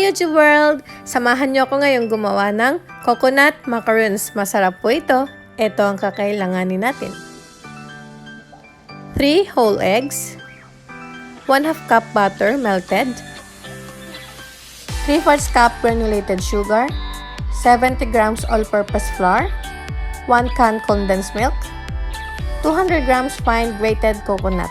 YouTube world! Samahan niyo ako ngayong gumawa ng coconut macaroons. Masarap po ito. Ito ang kakailanganin natin. 3 whole eggs, 1/2 cup butter melted, 3/4 cup granulated sugar, 70 grams all-purpose flour, 1 can condensed milk, 200 grams fine grated coconut.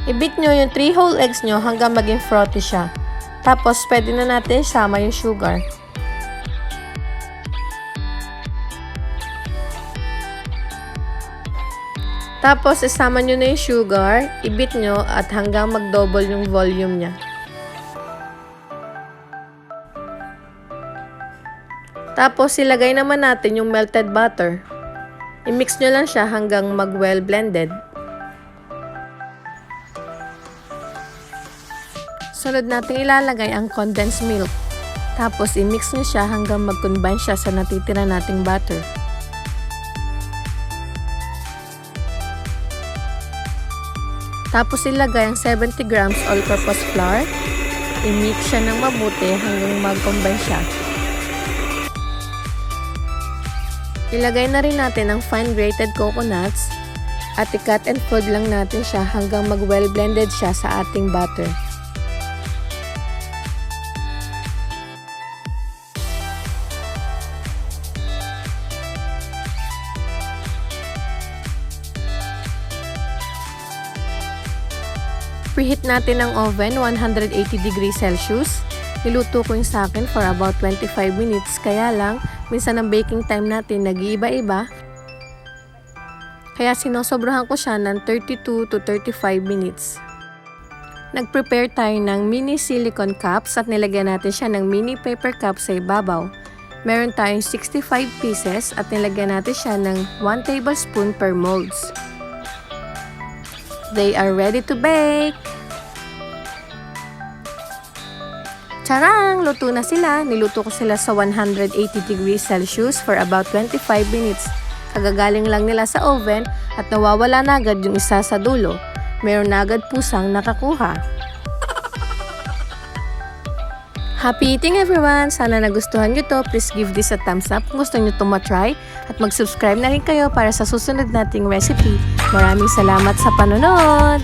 I-beat nyo yung 3 whole eggs nyo hanggang maging frothy siya. Tapos, pwede na natin isama yung sugar. Tapos, isama nyo na yung sugar, i-beat nyo at hanggang mag-double yung volume niya. Tapos, ilagay naman natin yung melted butter. I-mix nyo lang siya hanggang mag-well blended. Sunod natin ilalagay ang condensed milk. Tapos, i-mix nyo siya hanggang mag-combine siya sa natitira nating butter. Tapos, ilagay ang 70 grams all-purpose flour. I-mix siya ng mabuti hanggang mag-combine siya. Ilagay na rin natin ang fine grated coconuts at i-cut and fold lang natin siya hanggang mag-well blended siya sa ating butter. Preheat natin ang oven 180 degrees Celsius. Niluto ko yung sa akin for about 25 minutes. Kaya lang, minsan ang baking time natin nag-iiba-iba. Kaya sinosobrahan ko siya ng 32 to 35 minutes. Nag-prepare tayo ng mini silicone cups at nilagyan natin siya ng mini paper cup sa ibabaw. Meron tayong 65 pieces at nilagyan natin siya ng 1 tablespoon per molds. They are ready to bake! Charang! Luto na sila. Niluto ko sila sa 180 degrees Celsius for about 25 minutes. Kagagaling lang nila sa oven at nawawala na agad yung isa sa dulo. Meron na agad pusang nakakuha. Happy eating everyone! Sana nagustuhan nyo to. Please give this a thumbs up kung gusto nyo to matry. At mag-subscribe na rin kayo para sa susunod nating recipe. Maraming salamat sa panonood!